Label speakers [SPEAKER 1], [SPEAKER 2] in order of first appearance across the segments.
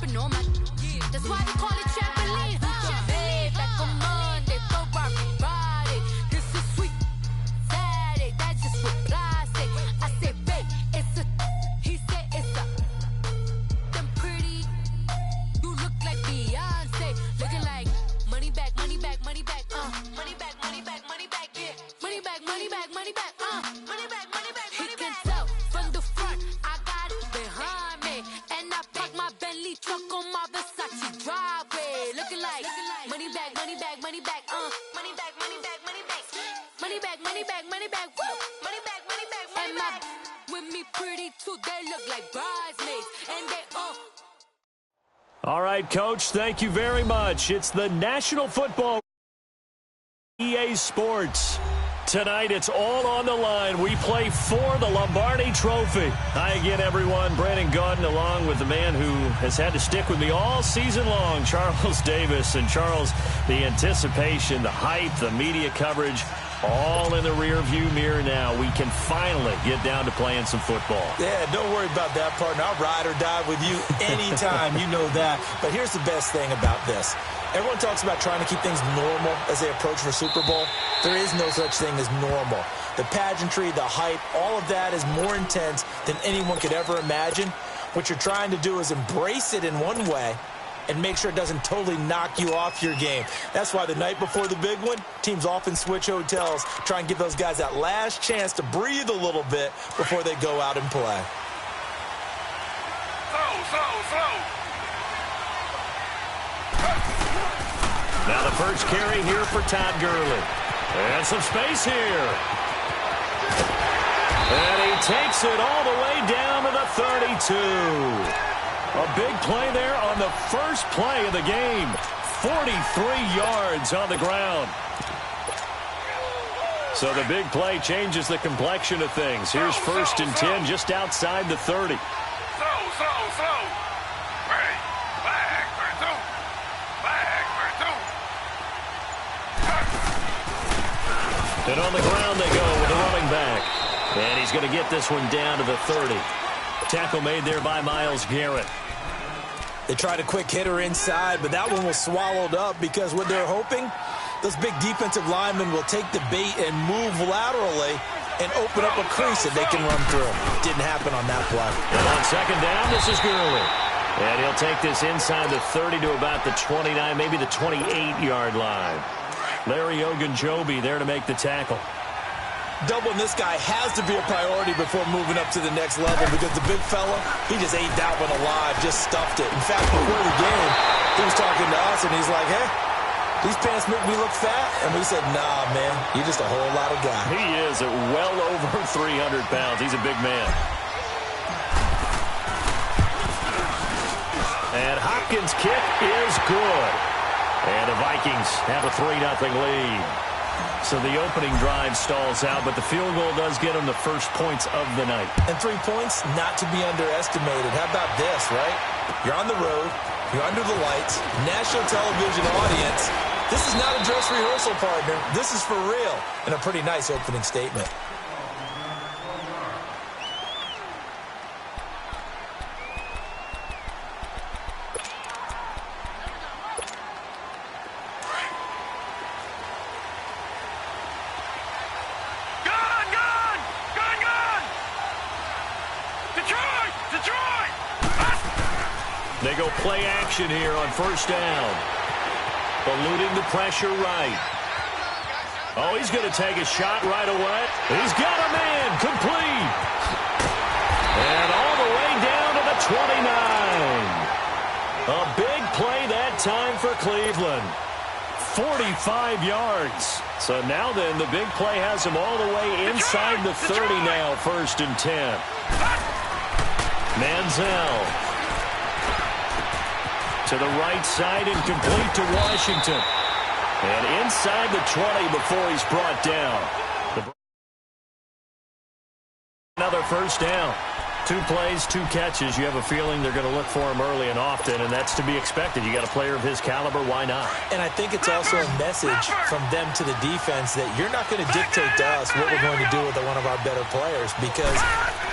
[SPEAKER 1] jumping on my. That's why they call it trampoline. Made like a Monday, Ferrari body. This is sweet Saturday. That's just what plastic. I say, babe, it's a. He said it's a. Them pretty. You look like Beyonce, looking like money back, money back, money back, money back, money back, money back, yeah, money back, money back, money back, money back, money back, money back. He can tell from the front, I got it behind me, and I park my Bentley truck on my Versace driveway, looking like money back, money back, money back, money back, money back, money back, money back, money back, money back, woo, money back, money back, money back. With me pretty too, they look like bridesmaids, and they
[SPEAKER 2] All right, Coach, thank you very much. It's the National Football EA Sports. Tonight, it's all on the line. We play for the Lombardi Trophy. Hi again, everyone. Brandon Gaudin along with the man who has had to stick with me all season long, Charles Davis. And, Charles, the anticipation, the hype, the media coverage, all in the rearview mirror now. We can finally get down to playing some football.
[SPEAKER 3] Yeah, don't worry about that, partner. I'll ride or die with you anytime. You know that. But here's the best thing about this. Everyone talks about trying to keep things normal as they approach for Super Bowl. There is no such thing as normal. The pageantry, the hype, all of that is more intense than anyone could ever imagine. What you're trying to do is embrace it in one way and make sure it doesn't totally knock you off your game. That's why the night before the big one, teams often switch hotels, try and give those guys that last chance to breathe a little bit before they go out and play.
[SPEAKER 2] Now the first carry here for Todd Gurley. And some space here. And he takes it all the way down to the 32. A big play there on the first play of the game. 43 yards on the ground. So the big play changes the complexion of things. Here's 1st and 10 just outside the 30. And on the ground they go with the running back. And he's going to get this one down to the 30. Tackle made there by Myles Garrett.
[SPEAKER 3] They tried a quick hitter inside, but that one was swallowed up because what they're hoping, those big defensive linemen will take the bait and move laterally and open up a crease that they can run through. Didn't happen on that play.
[SPEAKER 2] And on second down, this is Gurley. And he'll take this inside the 30 to about the 29, maybe the 28-yard line. Larry Ogunjobi there to make the tackle.
[SPEAKER 3] Doubling this guy has to be a priority before moving up to the next level because the big fella, he just ate that one alive, just stuffed it. In fact, before the game, he was talking to us, and he's like, hey, these pants make me look fat. And we said, nah, man, you're just a whole lot of guy.
[SPEAKER 2] He is at well over 300 pounds. He's a big man. And Hopkins' kick is good. And the Vikings have a 3-0 lead. So the opening drive stalls out, but the field goal does get them the first points of the night.
[SPEAKER 3] And 3 points, not to be underestimated. How about this, right? You're on the road. You're under the lights. National television audience. This is not a dress rehearsal, partner. This is for real. And a pretty nice opening statement.
[SPEAKER 2] They go play action here on first down. Eluding the pressure right. Oh, he's going to take a shot right away. He's got a man. Complete. And all the way down to the 29. A big play that time for Cleveland. 45 yards. So now then, the big play has him all the way inside the 30 now, 1st and 10. Manziel. To the right side and complete to Washington. And inside the 20 before he's brought down. Another first down. 2 plays, 2 catches. You have a feeling they're going to look for him early and often, and that's to be expected. You got a player of his caliber, why not?
[SPEAKER 3] And I think it's also a message from them to the defense that you're not going to dictate to us what we're going to do with one of our better players, because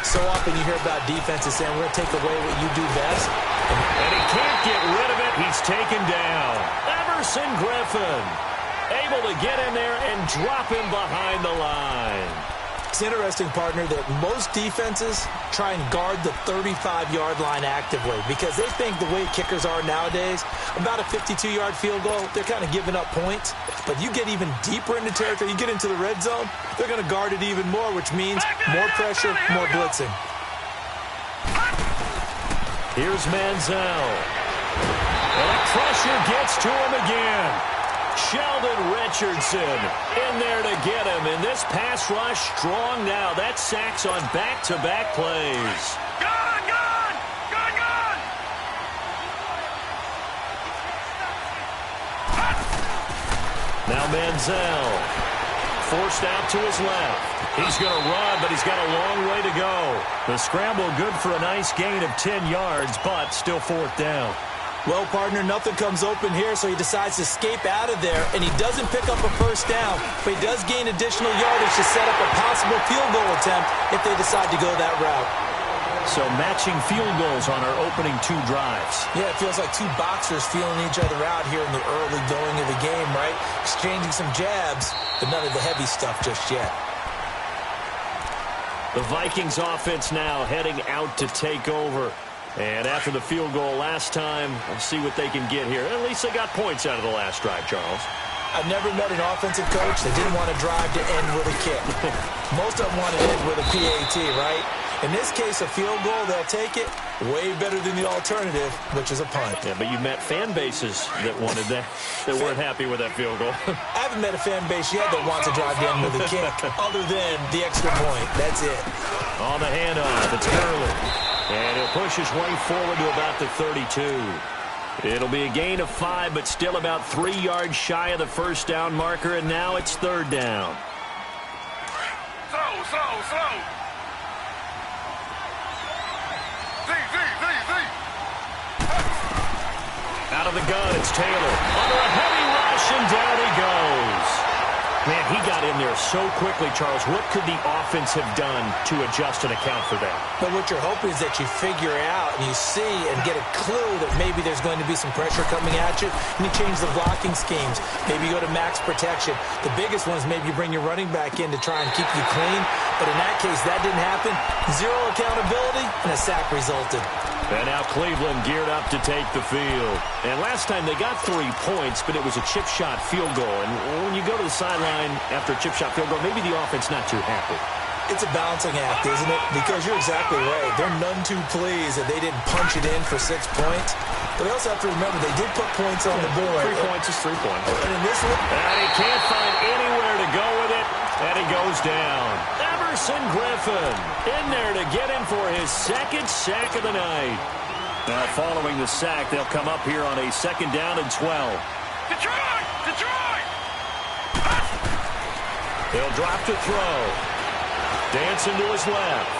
[SPEAKER 3] so often you hear about defenses saying we're going to take away what you do best.
[SPEAKER 2] And he can't get rid of it. He's taken down. Everson Griffin able to get in there and drop him behind the line.
[SPEAKER 3] It's interesting, partner, that most defenses try and guard the 35-yard line actively because they think the way kickers are nowadays, about a 52-yard field goal, they're kind of giving up points. But you get even deeper into territory, you get into the red zone, they're going to guard it even more, which means more pressure, more blitzing.
[SPEAKER 2] Here's Manziel. And the pressure gets to him again. Sheldon Richardson in there to get him. And this pass rush strong now. That's sacks on back-to-back plays.
[SPEAKER 4] Gone!
[SPEAKER 2] Now Manziel forced out to his left. He's going to run, but he's got a long way to go. The scramble good for a nice gain of 10 yards, but still 4th down.
[SPEAKER 3] Well, partner, nothing comes open here, so he decides to escape out of there, and he doesn't pick up a first down, but he does gain additional yardage to set up a possible field goal attempt if they decide to go that route.
[SPEAKER 2] So matching field goals on our opening 2 drives.
[SPEAKER 3] Yeah, it feels like 2 boxers feeling each other out here in the early going of the game, right? Exchanging some jabs, but none of the heavy stuff just yet.
[SPEAKER 2] The Vikings offense now heading out to take over. And after the field goal last time, we'll see what they can get here. At least they got points out of the last drive, Charles.
[SPEAKER 3] I've never met an offensive coach that didn't want to drive to end with a kick. Most of them want to end with a PAT, right? In this case, a field goal, they'll take it. Way better than the alternative, which is a punt.
[SPEAKER 2] Yeah, but you met fan bases that wanted that, that weren't happy with that field goal.
[SPEAKER 3] I haven't met a fan base yet that wants to drive to end with a kick, other than the extra point. That's it.
[SPEAKER 2] On the handoff, it's Gurley. And he'll push his way forward to about the 32. It'll be a gain of 5, but still about 3 yards shy of the first down marker, and now it's 3rd down.
[SPEAKER 4] Slow.
[SPEAKER 2] Out of the gun, it's Taylor. Under a heavy rush, and down he goes. Man, he got in there so quickly, Charles. What could the offense have done to adjust and account for that?
[SPEAKER 3] But what you're hoping is that you figure out and you see and get a clue that maybe there's going to be some pressure coming at you, and you change the blocking schemes. Maybe you go to max protection. The biggest one is maybe you bring your running back in to try and keep you clean. But in that case, that didn't happen. 0 accountability, and a sack resulted.
[SPEAKER 2] And now Cleveland geared up to take the field. And last time they got 3 points, but it was a chip shot field goal. And when you go to the sideline after a chip shot field goal, maybe the offense not too happy.
[SPEAKER 3] It's a balancing act, isn't it? Because you're exactly right. They're none too pleased that they didn't punch it in for 6 points. But they also have to remember they did put points on the board.
[SPEAKER 2] 3 points is 3 points.
[SPEAKER 3] And in this one,
[SPEAKER 2] And he can't find anywhere to go with it, and he goes down. Everson Griffin in there to get him for his 2nd sack of the night. Now, following the sack, they'll come up here on a 2nd down and 12.
[SPEAKER 4] Detroit!
[SPEAKER 2] He'll drop to throw. Dancing to his left.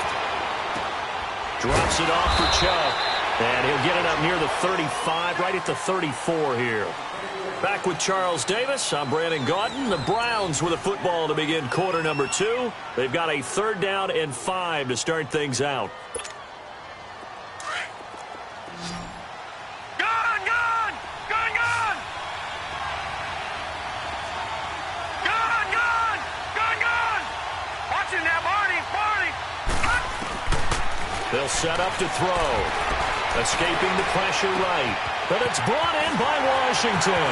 [SPEAKER 2] Drops it off for Chubb. And he'll get it up near the 35, right at the 34 here. Back with Charles Davis, I'm Brandon Gaudin. The Browns with a football to begin quarter number 2. They've got a 3rd down and 5 to start things out. They'll set up to throw. Escaping the pressure right. But it's brought in by Washington.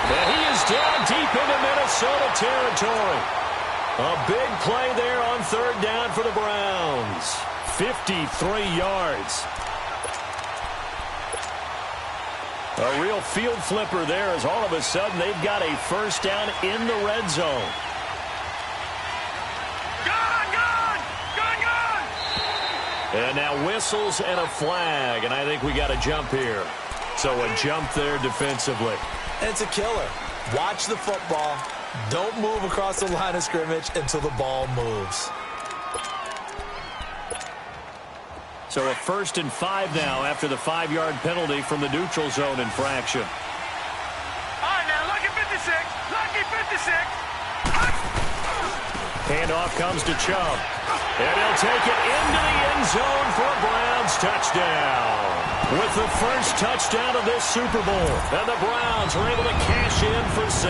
[SPEAKER 2] And he is down deep into Minnesota territory. A big play there on 3rd down for the Browns. 53 yards. A real field flipper there as all of a sudden they've got a 1st down in the red zone. And now whistles and a flag, and I think we got a jump here. So a jump there defensively.
[SPEAKER 3] and it's a killer. Watch the football. Don't move across the line of scrimmage until the ball moves.
[SPEAKER 2] So a 1st and 5 now after the 5-yard penalty from the neutral zone infraction.
[SPEAKER 4] All right, now, lucky 56. Lucky 56.
[SPEAKER 2] Handoff comes to Chubb. And he'll take it into the end zone for a Browns touchdown. With the first touchdown of this Super Bowl. And the Browns are able to cash in for 6.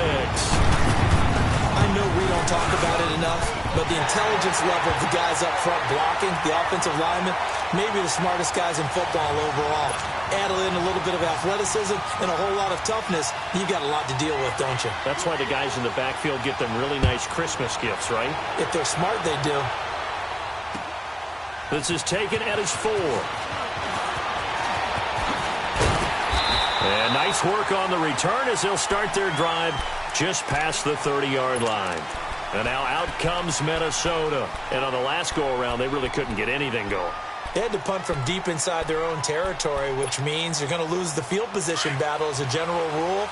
[SPEAKER 3] I know we don't talk about it enough, but the intelligence level of the guys up front blocking, the offensive linemen, maybe the smartest guys in football overall. Add in a little bit of athleticism and a whole lot of toughness, you've got a lot to deal with, don't you?
[SPEAKER 2] That's why the guys in the backfield get them really nice Christmas gifts, right?
[SPEAKER 3] If they're smart, they do.
[SPEAKER 2] This is taken at his 4. And nice work on the return as they'll start their drive just past the 30-yard line. And now out comes Minnesota. And on the last go-around, they really couldn't get anything going.
[SPEAKER 3] They had to punt from deep inside their own territory, which means you're going to lose the field position battle as a general rule.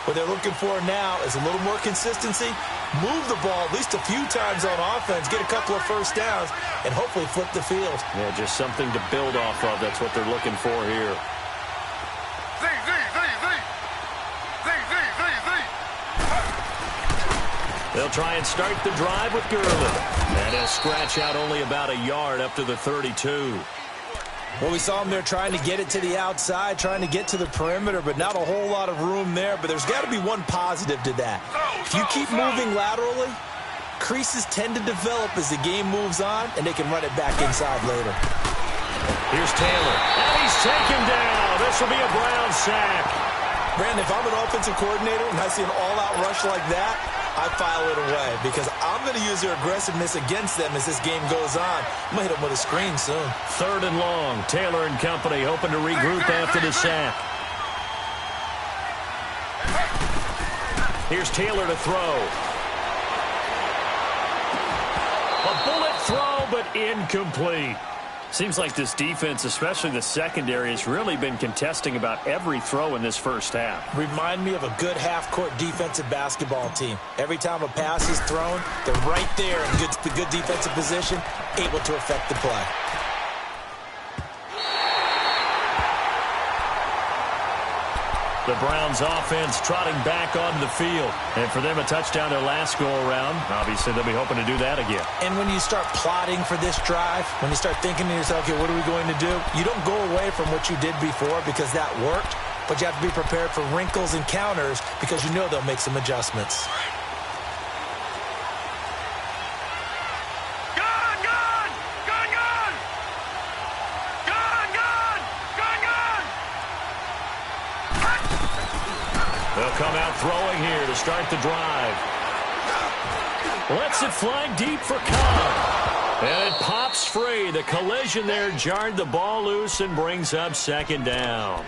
[SPEAKER 3] What they're looking for now is a little more consistency, move the ball at least a few times on offense, get a couple of first downs, and hopefully flip the field.
[SPEAKER 2] Yeah, just something to build off of. That's what they're looking for here. They'll try and start the drive with Gurley. And he'll scratch out only about a yard up to the 32.
[SPEAKER 3] Well, we saw him there trying to get it to the outside, trying to get to the perimeter, but not a whole lot of room there. But there's got to be one positive to that. If you keep moving laterally, creases tend to develop as the game moves on, and they can run it back inside later.
[SPEAKER 2] Here's Taylor. And he's taken down. This will be a Brown sack.
[SPEAKER 3] Brandon, if I'm an offensive coordinator and I see an all-out rush like that, I file it away because I'm going to use their aggressiveness against them as this game goes on. I'm going to hit them with a screen soon.
[SPEAKER 2] 3rd and long. Taylor and company hoping to regroup after the sack. Here's Taylor to throw. A bullet throw, but incomplete. Seems like this defense, especially the secondary, has really been contesting about every throw in this first half.
[SPEAKER 3] Remind me of a good half-court defensive basketball team. Every time a pass is thrown, they're right there in good defensive position, able to affect the play.
[SPEAKER 2] The Browns offense trotting back onto the field. And for them, a touchdown their last go-around. Obviously, they'll be hoping to do that again.
[SPEAKER 3] And when you start plotting for this drive, when you start thinking to yourself, okay, what are we going to do? You don't go away from what you did before because that worked, but you have to be prepared for wrinkles and counters because you know they'll make some adjustments.
[SPEAKER 2] Come out throwing here to start the drive. Lets it fly deep for Cobb. And it pops free. The collision there jarred the ball loose and brings up 2nd down.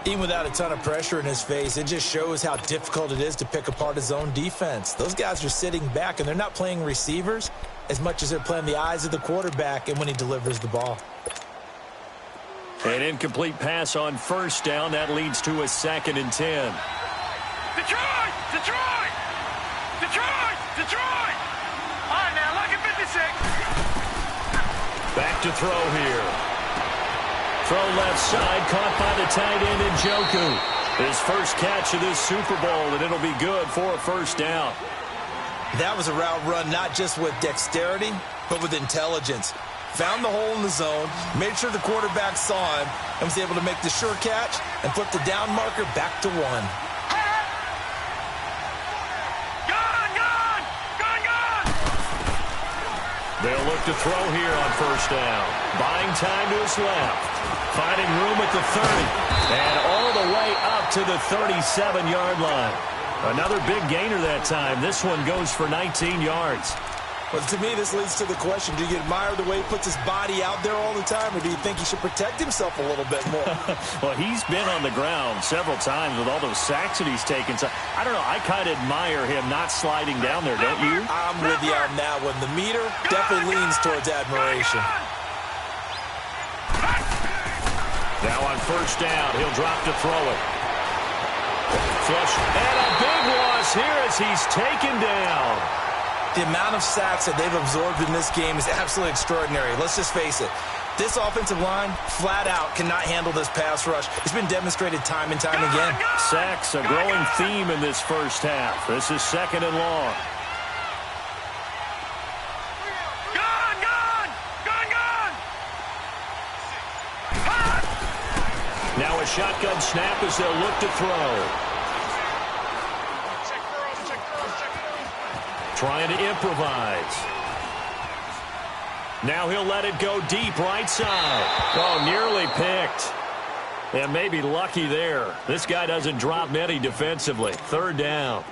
[SPEAKER 3] Even without a ton of pressure in his face, it just shows how difficult it is to pick apart his own defense. Those guys are sitting back, and they're not playing receivers as much as they're playing the eyes of the quarterback and when he delivers the ball.
[SPEAKER 2] An incomplete pass on 1st down. That leads to a 2nd and 10.
[SPEAKER 4] Detroit! Detroit! Detroit! Detroit! All right, now, lucky 56.
[SPEAKER 2] Back to throw here. Throw left side, caught by the tight end Njoku. His first catch of this Super Bowl, and it'll be good for a 1st down.
[SPEAKER 3] That was a route run not just with dexterity, but with intelligence. Found the hole in the zone, made sure the quarterback saw him, and was able to make the sure catch and flip the down marker back to 1.
[SPEAKER 2] They'll look to throw here on 1st down. Buying time to his left. Finding room at the 30. And all the way up to the 37-yard line. Another big gainer that time. This one goes for 19 yards.
[SPEAKER 3] Well, to me, this leads to the question, do you admire the way he puts his body out there all the time, or do you think he should protect himself a little bit more?
[SPEAKER 2] Well, he's been on the ground several times with all those sacks that he's taken. So, I don't know, I kind of admire him not sliding down there, don't you?
[SPEAKER 3] I'm with you on that one. The meter definitely leans towards admiration.
[SPEAKER 2] Now on 1st down, he'll drop to throw it. Flush, and a big loss here as he's taken down.
[SPEAKER 3] The amount of sacks that they've absorbed in this game is absolutely extraordinary. Let's just face it. This offensive line, flat out, cannot handle this pass rush. It's been demonstrated time and time again.
[SPEAKER 2] Sacks, a growing theme in this first half. This is 2nd and long. Now a shotgun snap as they'll look to throw. Trying to improvise. Now he'll let it go deep right side. Oh, nearly picked. And maybe lucky there. This guy doesn't drop many defensively. 3rd down.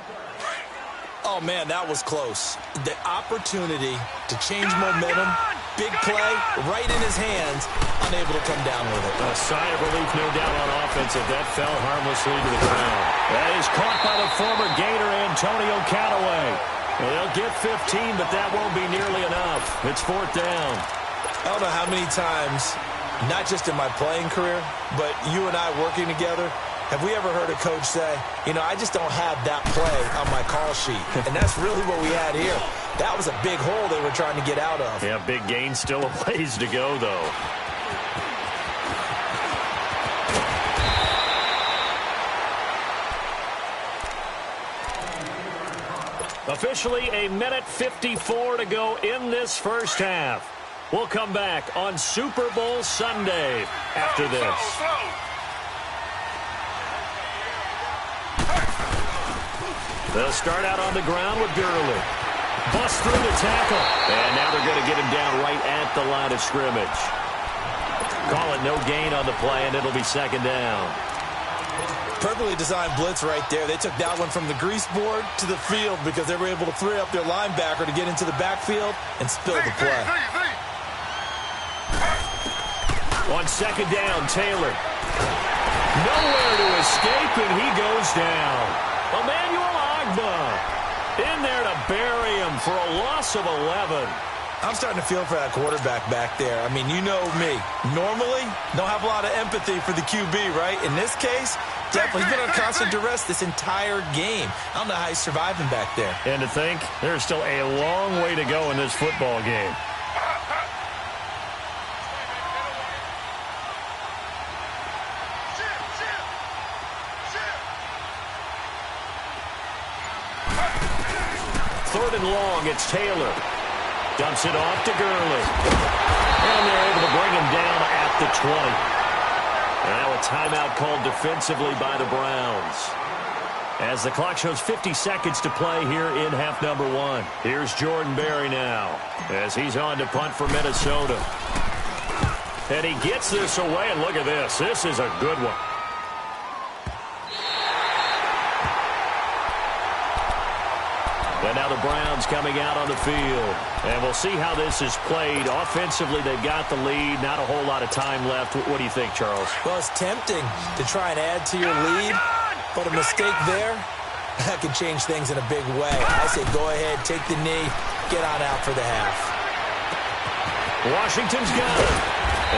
[SPEAKER 3] Oh, man, that was close. The opportunity to change momentum, big play, right in his hands, unable to come down with it.
[SPEAKER 2] A sigh of relief, no doubt, on offense if that fell harmlessly to the ground. That is caught by the former Gator, Antonio Callaway. Well, they'll get 15, but that won't be nearly enough. It's 4th down.
[SPEAKER 3] I don't know how many times, not just in my playing career, but you and I working together, have we ever heard a coach say, you know, I just don't have that play on my call sheet. And that's really what we had here. That was a big hole they were trying to get out of.
[SPEAKER 2] Yeah, big gain, still a ways to go, though. Officially a minute 54 to go in this first half. We'll come back on Super Bowl Sunday after this. They'll start out on the ground with Gurley. Bust through the tackle. And now they're going to get him down right at the line of scrimmage. Call it no gain on the play, and it'll be 2nd down.
[SPEAKER 3] Perfectly designed blitz right there. They took that one from the grease board to the field because they were able to free up their linebacker to get into the backfield and spill the play.
[SPEAKER 2] On 2nd down, Taylor. Nowhere to escape, and he goes down. Emmanuel Agba in there to bury him for a loss of 11.
[SPEAKER 3] I'm starting to feel for that quarterback back there. I mean, you know me. Normally, don't have a lot of empathy for the QB, right? In this case, definitely. He's been on constant duress this entire game. I don't know how he's surviving back there.
[SPEAKER 2] And to think, there's still a long way to go in this football game. Third and long, it's Taylor. Dumps it off to Gurley. And they're able to bring him down at the 20. Now a timeout called defensively by the Browns. As the clock shows 50 seconds to play here in half number 1. Here's Jordan Berry now as he's on to punt for Minnesota. And he gets this away, and look at this. This is a good one. And now the Browns coming out on the field. And we'll see how this is played. Offensively, they've got the lead. Not a whole lot of time left. What do you think, Charles?
[SPEAKER 3] Well, it's tempting to try and add to your lead. But a mistake there, that can change things in a big way. I say go ahead, take the knee, get on out for the half.
[SPEAKER 2] Washington's got it.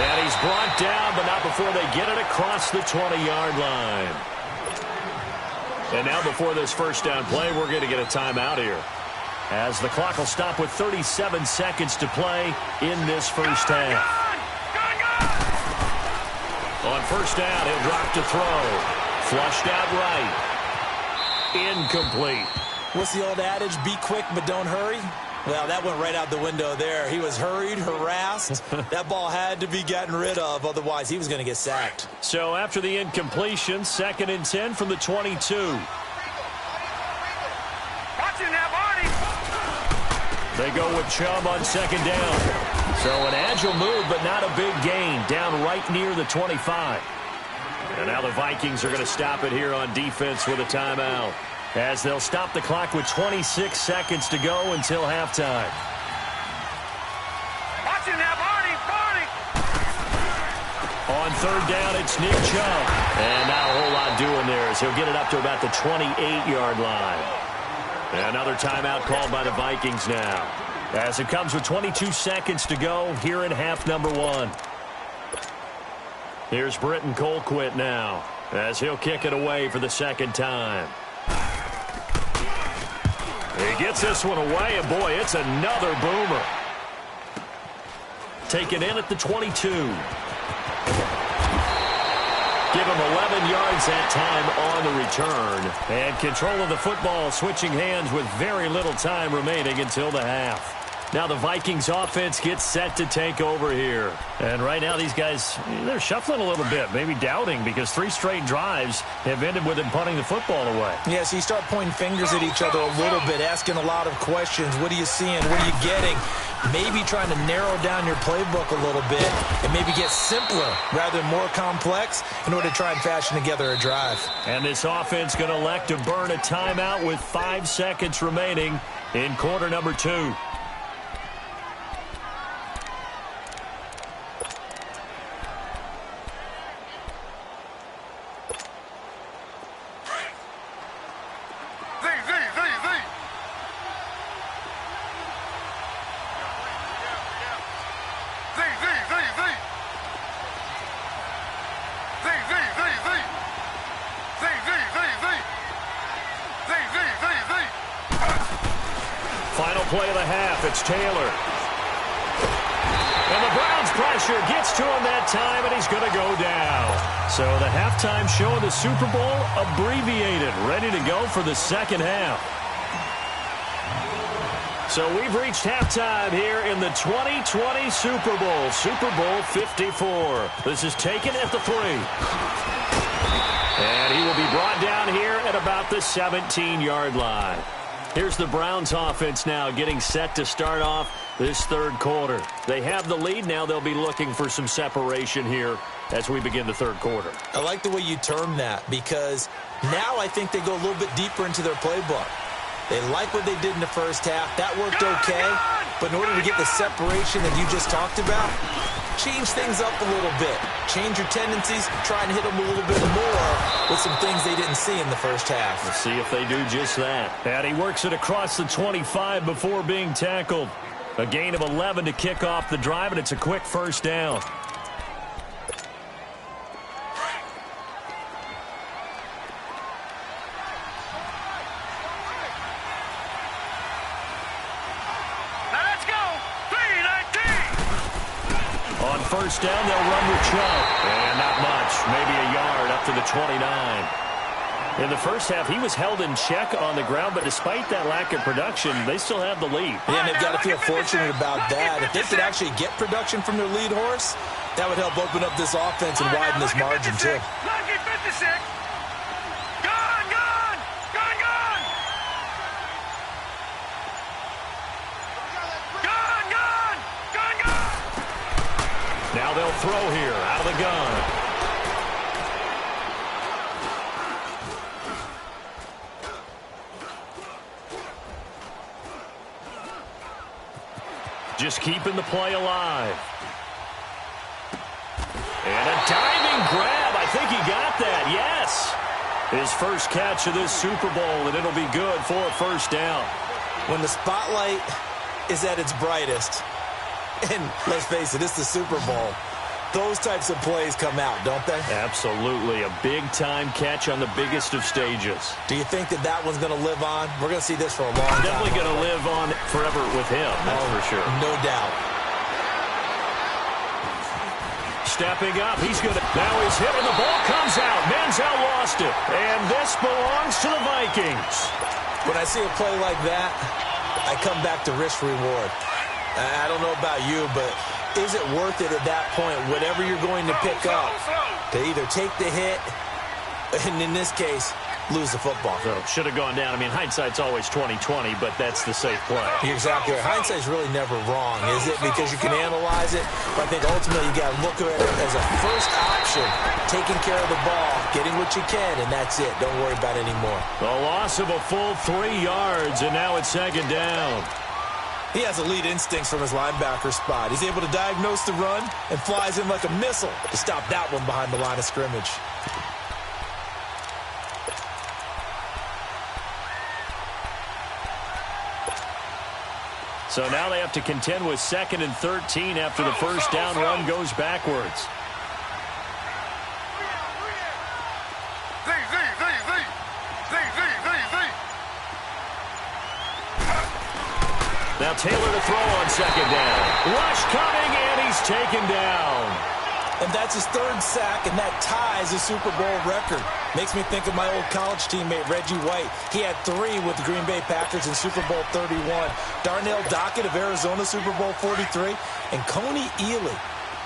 [SPEAKER 2] And he's brought down, but not before they get it across the 20-yard line. And now before this first down play, we're going to get a timeout here, as the clock will stop with 37 seconds to play in this first half. On first down, he'll drop to throw. Flushed out right. Incomplete.
[SPEAKER 3] What's the old adage? Be quick, but don't hurry. Well, that went right out the window there. He was hurried, harassed. That ball had to be gotten rid of, otherwise he was going to get sacked.
[SPEAKER 2] So after the incompletion, 2nd and 10 from the 22.
[SPEAKER 4] Watch it now, Barney.
[SPEAKER 2] They go with Chubb on 2nd down. So an agile move, but not a big gain. Down right near the 25. And now the Vikings are going to stop it here on defense with a timeout, as they'll stop the clock with 26 seconds to go until halftime.
[SPEAKER 4] Watch it now, Barney.
[SPEAKER 2] On 3rd down, it's Nick Chubb. And not a whole lot doing there, as he'll get it up to about the 28-yard line. Another timeout called by the Vikings now, as it comes with 22 seconds to go here in half number 1. Here's Britton Colquitt now, as he'll kick it away for the 2nd time. He gets this one away, and boy, it's another boomer. taken in at the 22. Give him 11 yards that time on the return. And control of the football, switching hands with very little time remaining until the half. Now the Vikings offense gets set to take over here. And right now these guys, they're shuffling a little bit, maybe doubting, because 3 straight drives have ended with them punting the football away.
[SPEAKER 3] Yeah, so you start pointing fingers at each other a little bit, asking a lot of questions. What are you seeing? What are you getting? Maybe trying to narrow down your playbook a little bit and maybe get simpler rather than more complex in order to try and fashion together a drive.
[SPEAKER 2] And this offense going to elect to burn a timeout with 5 seconds remaining in quarter number 2. Final play of the half, it's Taylor. And the Browns pressure gets to him that time, and he's going to go down. So the halftime show of the Super Bowl abbreviated, ready to go for the second half. So we've reached halftime here in the 2020 Super Bowl, Super Bowl 54. This is taken at the 3. And he will be brought down here at about the 17-yard line. Here's the Browns offense now getting set to start off this third quarter. They have the lead. Now they'll be looking for some separation here as we begin the third quarter.
[SPEAKER 3] I like the way you term that, because now I think they go a little bit deeper into their playbook. They like what they did in the first half. That worked okay. But in order to get the separation that you just talked about, change things up a little bit. Change your tendencies. Try and hit them a little bit more with some things they didn't see in the first half.
[SPEAKER 2] Let's see if they do just that. And he works it across the 25 before being tackled. A gain of 11 to kick off the drive, and it's a quick first down. First down, they'll run with Chubb. And not much, maybe a yard up to the 29. In the first half, he was held in check on the ground, but despite that lack of production, they still have the lead.
[SPEAKER 3] Yeah, and they've got to feel fortunate about that. If they could actually get production from their lead horse, that would help open up this offense and widen this margin, too.
[SPEAKER 2] Now they'll throw here out of the gun. Just keeping the play alive. And a diving grab. I think he got that. Yes. His first catch of this Super Bowl, and it'll be good for a first down.
[SPEAKER 3] When the spotlight is at its brightest, and let's face it, it's the Super Bowl, those types of plays come out, don't they?
[SPEAKER 2] Absolutely. A big-time catch on the biggest of stages.
[SPEAKER 3] Do you think that that one's going to live on? We're going to see this for a long time.
[SPEAKER 2] Definitely going to live on forever with him, that's for sure.
[SPEAKER 3] No doubt.
[SPEAKER 2] Stepping up, he's going to... Now he's hit, and the ball comes out. Manziel lost it. And this belongs to the Vikings.
[SPEAKER 3] When I see a play like that, I come back to risk-reward. I don't know about you, but is it worth it at that point, whatever you're going to pick up, to either take the hit, and in this case, lose the football?
[SPEAKER 2] So should have gone down. I mean, hindsight's always 20/20, but that's the safe play.
[SPEAKER 3] You're exactly right. Hindsight's really never wrong, is it? Because you can analyze it, but I think ultimately you got to look at it as a first option, taking care of the ball, getting what you can, and that's it. Don't worry about it anymore.
[SPEAKER 2] The loss of a full 3 yards, and now it's second down.
[SPEAKER 3] He has elite instincts from his linebacker spot. He's able to diagnose the run and flies in like a missile to stop that one behind the line of scrimmage.
[SPEAKER 2] So now they have to contend with 2nd and 13 after the first down run goes backwards. Now Now Taylor to throw on second down. Rush coming, and he's taken down.
[SPEAKER 3] And that's his third sack, and that ties a Super Bowl record. Makes me think of my old college teammate, Reggie White. He had 3 with the Green Bay Packers in Super Bowl 31. Darnell Dockett of Arizona, Super Bowl 43. And Coney Ealy,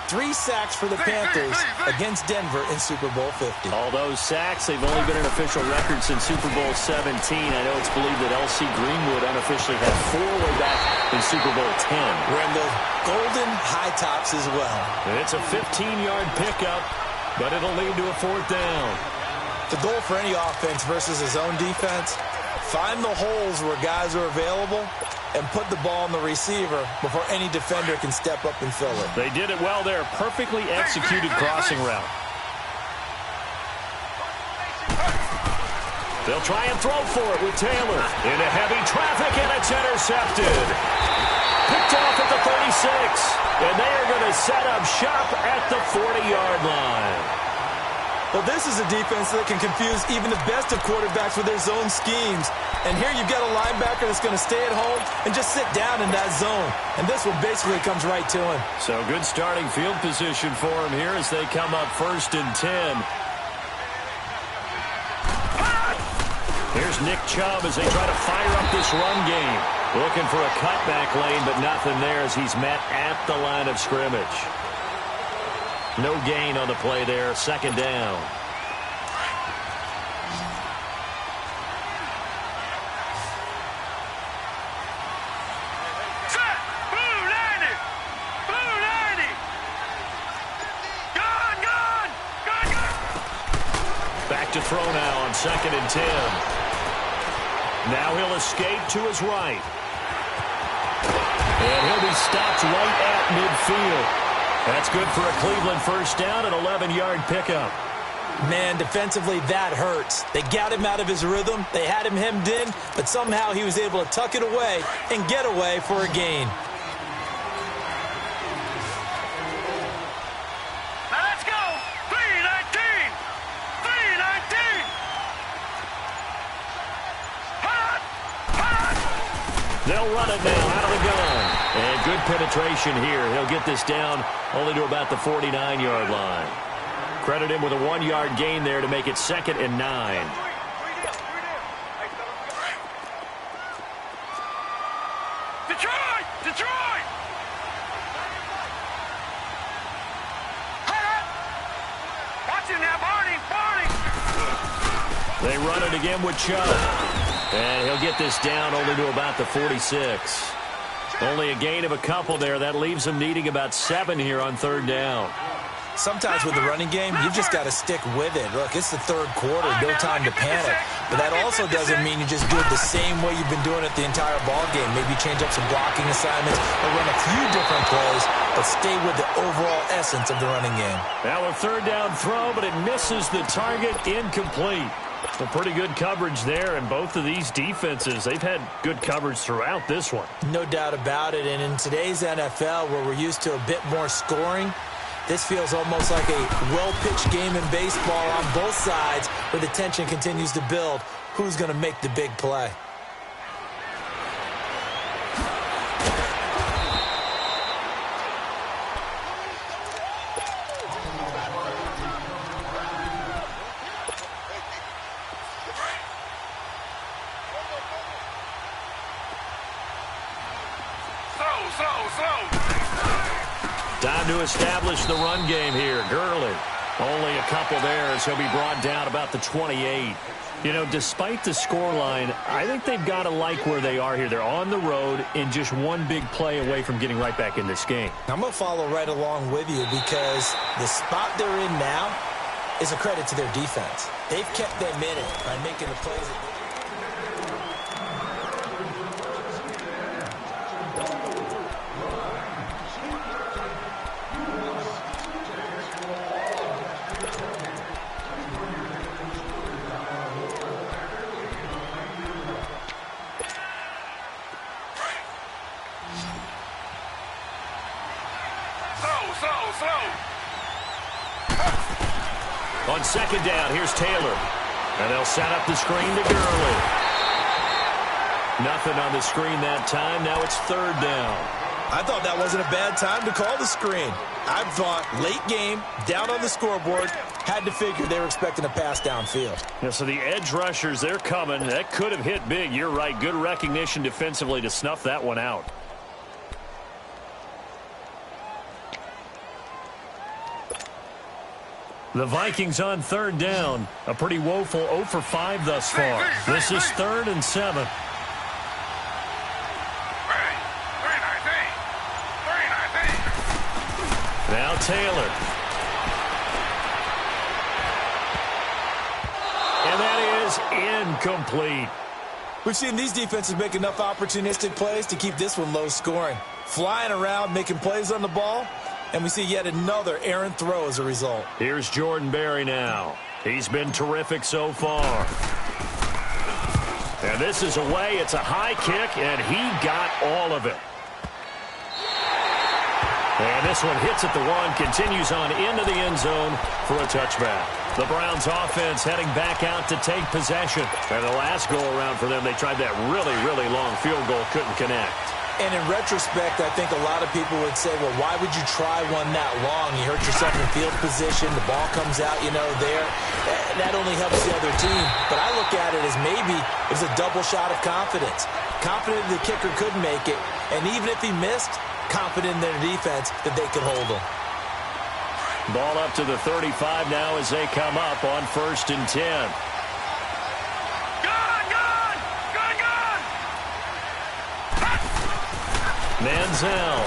[SPEAKER 3] 3 sacks for the Panthers against Denver in Super Bowl 50.
[SPEAKER 2] All those sacks, they've only been an official record since Super Bowl 17. I know it's believed that L.C. Greenwood unofficially had 4 way back in Super Bowl 10.
[SPEAKER 3] Wearing those golden high tops as well.
[SPEAKER 2] And it's a 15-yard pickup, but it'll lead to a 4th down.
[SPEAKER 3] The goal for any offense versus his own defense, find the holes where guys are available and put the ball on the receiver before any defender can step up and fill it.
[SPEAKER 2] They did it well there. Perfectly executed crossing route. They'll try and throw for it with Taylor. Into heavy traffic, and it's intercepted. Picked off at the 36. And they are going to set up shop at the 40-yard line.
[SPEAKER 3] Well, this is a defense that can confuse even the best of quarterbacks with their zone schemes. And here you've got a linebacker that's going to stay at home and just sit down in that zone. And this one basically comes right to him.
[SPEAKER 2] So good starting field position for him here as they come up 1st and 10. Here's Nick Chubb as they try to fire up this run game. Looking for a cutback lane, but nothing there as he's met at the line of scrimmage. No gain on the play there. 2nd down.
[SPEAKER 4] Set. Blue 90. Blue 90. Gone.
[SPEAKER 2] Back to throw now on 2nd and 10. Now he'll escape to his right. And he'll be stopped right at midfield. That's good for a Cleveland 1st down, an 11-yard pickup.
[SPEAKER 3] Man, defensively, that hurts. They got him out of his rhythm. They had him hemmed in, but somehow he was able to tuck it away and get away for a gain.
[SPEAKER 4] Now let's go. 319. 319. Hot.
[SPEAKER 2] They'll run it now out of the gun. And good penetration here. He'll get this down only to about the 49-yard line. Credit him with a 1-yard gain there to make it 2nd and 9.
[SPEAKER 4] Detroit. Watch it now, Barney.
[SPEAKER 2] They run it again with Chubb. And he'll get this down only to about the 46. Only a gain of a couple there. That leaves him needing about 7 here on 3rd down.
[SPEAKER 3] Sometimes with the running game, you've just got to stick with it. Look, it's the 3rd quarter, no time to panic. But that also doesn't mean you just do it the same way you've been doing it the entire ball game. Maybe change up some blocking assignments or run a few different plays, but stay with the overall essence of the running game.
[SPEAKER 2] Now a 3rd down throw, but it misses the target, incomplete. Well, pretty good coverage there, and both of these defenses, they've had good coverage throughout this one.
[SPEAKER 3] No doubt about it, and in today's NFL, where we're used to a bit more scoring, this feels almost like a well-pitched game in baseball on both sides where the tension continues to build. Who's going to make the big play?
[SPEAKER 2] Time to establish the run game here. Gurley, only a couple there as he'll be brought down about the 28. You know, despite the scoreline, I think they've got to like where they are here. They're on the road and just one big play away from getting right back in this game.
[SPEAKER 3] I'm going to follow right along with you because the spot they're in now is a credit to their defense. They've kept them in it by making the plays.
[SPEAKER 2] On 2nd down, here's Taylor. And they'll set up the screen to Gurley. Nothing on the screen that time. Now it's third down.
[SPEAKER 3] I thought that wasn't a bad time to call the screen. I thought late game, down on the scoreboard, had to figure they were expecting a pass downfield.
[SPEAKER 2] Yeah, so the edge rushers, they're coming. That could have hit big. You're right. Good recognition defensively to snuff that one out. The Vikings on third down. A pretty woeful 0 for 5 thus far. This is 3rd and 7. Now Taylor. And that is incomplete.
[SPEAKER 3] We've seen these defenses make enough opportunistic plays to keep this one low scoring. Flying around, making plays on the ball, and we see yet another errant throw as a result.
[SPEAKER 2] Here's Jordan Berry now. He's been terrific so far. And this is away. It's a high kick, and he got all of it. And this one hits at the 1, continues on into the end zone for a touchback. The Browns offense heading back out to take possession. And the last go-around for them, they tried that really, really long field goal, couldn't connect.
[SPEAKER 3] And in retrospect, I think a lot of people would say, well, why would you try one that long? You hurt yourself in field position. The ball comes out, there. That only helps the other team. But I look at it as maybe it was a double shot of confidence. Confident the kicker could make it. And even if he missed, confident in their defense that they could hold him.
[SPEAKER 2] Ball up to the 35 now as they come up on 1st and 10. Manziel.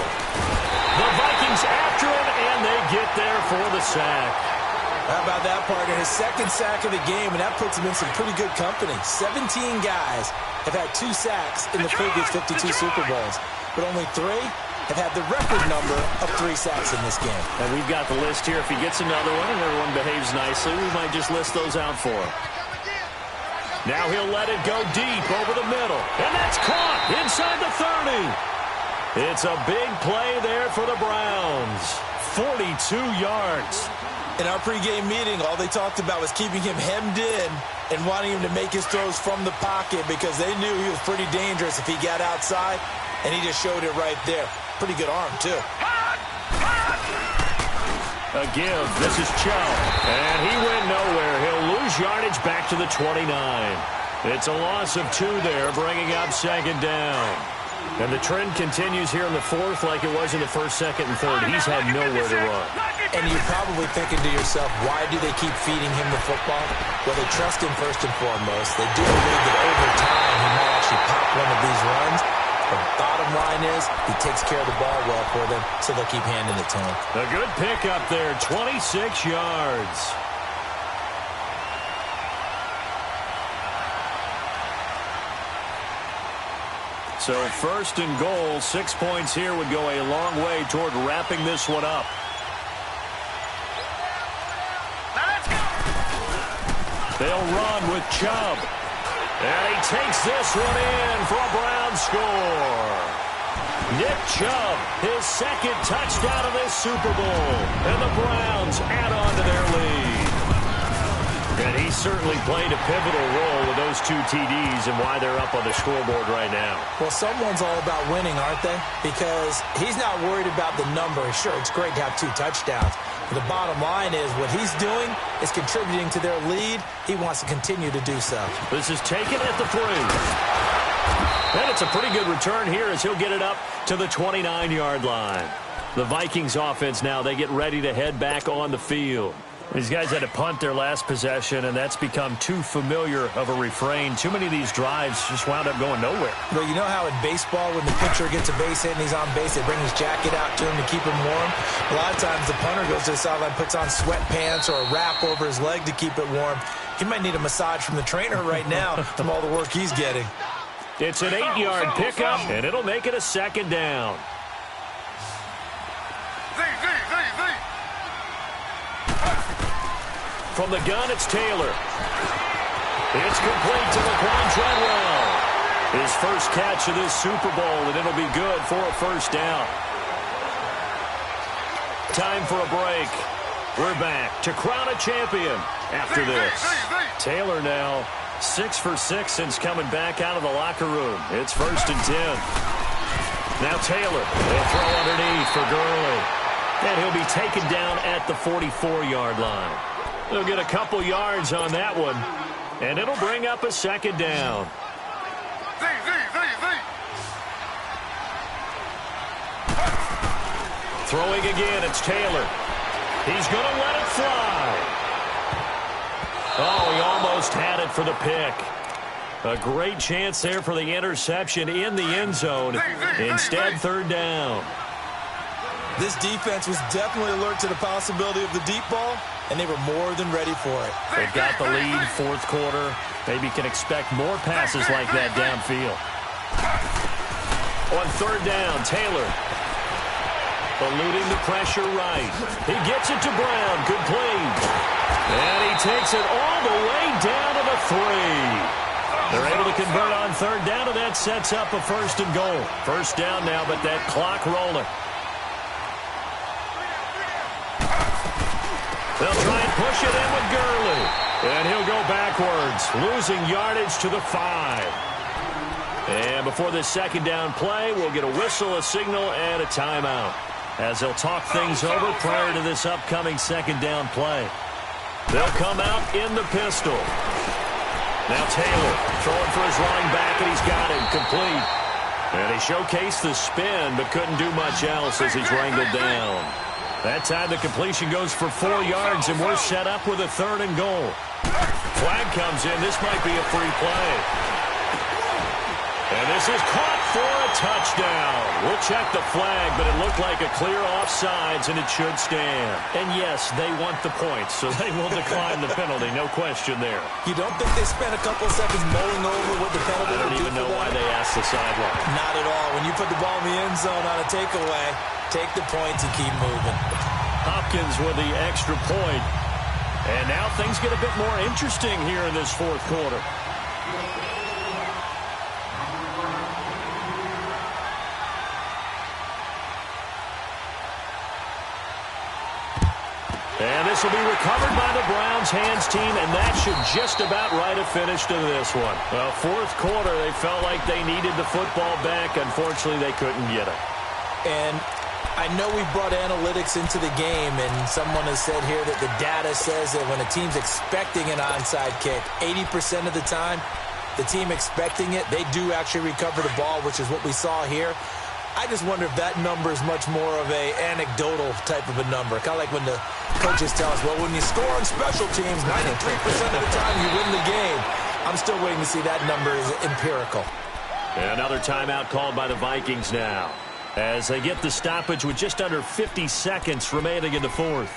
[SPEAKER 2] The Vikings after him, and they get there for the sack.
[SPEAKER 3] How about that, partner? His 2nd sack of the game, and that puts him in some pretty good company. 17 guys have had 2 sacks in the previous 52 Super Bowls, but only 3 have had the record number of 3 sacks in this game.
[SPEAKER 2] And we've got the list here. If he gets another one and everyone behaves nicely, we might just list those out for him. Now he'll let it go deep over the middle. And that's caught inside the 30. It's a big play there for the Browns. 42 yards.
[SPEAKER 3] In our pregame meeting, all they talked about was keeping him hemmed in and wanting him to make his throws from the pocket because they knew he was pretty dangerous if he got outside, and he just showed it right there. Pretty good arm, too.
[SPEAKER 2] A give. This is Chubb. And he went nowhere. He'll lose yardage back to the 29. It's a loss of 2 there, bringing up 2nd down. And the trend continues here in the 4th like it was in the 1st, 2nd, and 3rd. He's had nowhere to run.
[SPEAKER 3] And you're probably thinking to yourself, why do they keep feeding him the football? Well, they trust him first and foremost. They do believe that over time he might actually pop one of these runs. But bottom line is he takes care of the ball well for them, so they'll keep handing it to him.
[SPEAKER 2] A good pickup there, 26 yards. So 1st and goal, 6 points here would go a long way toward wrapping this one up. They'll run with Chubb. And he takes this one in for a Browns score. Nick Chubb, his 2nd touchdown of this Super Bowl. And the Browns add on to their lead. And he certainly played a pivotal role with those 2 TDs and why they're up on the scoreboard right now.
[SPEAKER 3] Well, someone's all about winning, aren't they? Because he's not worried about the number. Sure, it's great to have 2 touchdowns. But the bottom line is what he's doing is contributing to their lead. He wants to continue to do so.
[SPEAKER 2] This is taken at the 3. And it's a pretty good return here as he'll get it up to the 29-yard line. The Vikings offense now, they get ready to head back on the field. These guys had to punt their last possession, and that's become too familiar of a refrain. Too many of these drives just wound up going nowhere.
[SPEAKER 3] Well, you know how in baseball, when the pitcher gets a base hit and he's on base, they bring his jacket out to him to keep him warm? A lot of times the punter goes to the sideline, puts on sweatpants or a wrap over his leg to keep it warm. He might need a massage from the trainer right now from all the work he's getting.
[SPEAKER 2] It's an 8-yard pickup, and it'll make it a 2nd down. From the gun, it's Taylor. It's complete to Laquan Treadwell. His first catch of this Super Bowl, and it'll be good for a 1st down. Time for a break. We're back to crown a champion after this. Taylor now 6 for 6 since coming back out of the locker room. It's 1st and 10. Now Taylor. They'll throw underneath for Gurley. And he'll be taken down at the 44-yard line. They'll get a couple yards on that one. And it'll bring up a 2nd down. Throwing again, it's Taylor. He's going to let it fly. Oh, he almost had it for the pick. A great chance there for the interception in the end zone. Instead, 3rd down.
[SPEAKER 3] This defense was definitely alert to the possibility of the deep ball, and they were more than ready for it.
[SPEAKER 2] They've got the lead, 4th quarter. Maybe can expect more passes like that downfield. On 3rd down, Taylor. Eluding the pressure right. He gets it to Brown. Complete. And he takes it all the way down to the 3. They're able to convert on 3rd down, and that sets up a 1st and goal. 1st down now, but that clock rolling. They'll try and push it in with Gurley. And he'll go backwards, losing yardage to the 5. And before this 2nd down play, we'll get a whistle, a signal, and a timeout, as they'll talk things over prior to this upcoming 2nd down play. They'll come out in the pistol. Now Taylor throwing for his running back, and he's got him complete. And he showcased the spin, but couldn't do much else as he's wrangled down. That time the completion goes for 4 yards, and we're set up with a 3rd and goal. Flag comes in. This might be a free play. And this is caught for a touchdown. We'll check the flag, but it looked like a clear offsides, and it should stand. And yes, they want the points, so they will decline the penalty. No question there.
[SPEAKER 3] You don't think they spent a couple seconds mulling over what the penalty
[SPEAKER 2] I don't even know why they asked the sideline.
[SPEAKER 3] Not at all. When you put the ball in the end zone on a takeaway, take the points and keep moving.
[SPEAKER 2] Hopkins with the extra point. And now things get a bit more interesting here in this 4th quarter. And this will be recovered by the Browns hands team, and that should just about write a finish to this one. Well, 4th quarter, they felt like they needed the football back. Unfortunately, they couldn't get it.
[SPEAKER 3] And I know we brought analytics into the game, and someone has said here that the data says that when a team's expecting an onside kick, 80% of the time, the team expecting it, they do actually recover the ball, which is what we saw here. I just wonder if that number is much more of a anecdotal type of a number. Kind of like when the coaches tell us, well, when you score on special teams, 93% of the time you win the game. I'm still waiting to see that number is empirical.
[SPEAKER 2] And another timeout called by the Vikings now, as they get the stoppage with just under 50 seconds remaining in the 4th.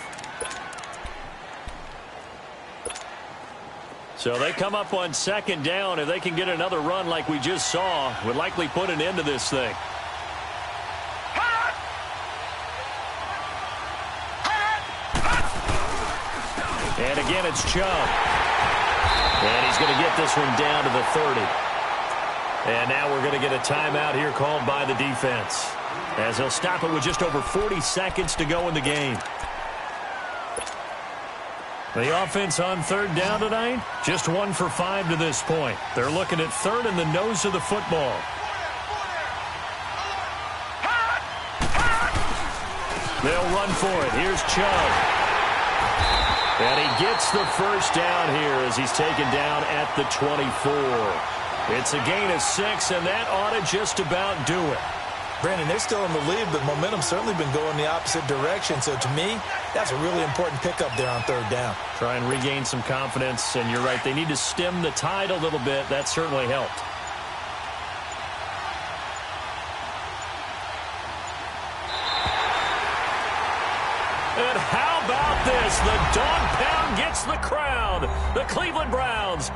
[SPEAKER 2] So they come up on 2nd down. If they can get another run like we just saw, would likely put an end to this thing. And again, it's Chubb. And he's going to get this one down to the 30. And now we're going to get a timeout here called by the defense, as they'll stop it with just over 40 seconds to go in the game. The offense on 3rd down tonight, just 1 for 5 to this point. They're looking at 3rd and the nose of the football. They'll run for it. Here's Chubb. And he gets the 1st down here as he's taken down at the 24. It's a gain of 6, and that ought to just about do it.
[SPEAKER 3] Brandon, they're still in the lead, but momentum's certainly been going the opposite direction. So to me, that's a really important pickup there on 3rd down.
[SPEAKER 2] Try and regain some confidence, and you're right. They need to stem the tide a little bit. That certainly helped. And how about this? The dog pound gets the crown. The Cleveland Browns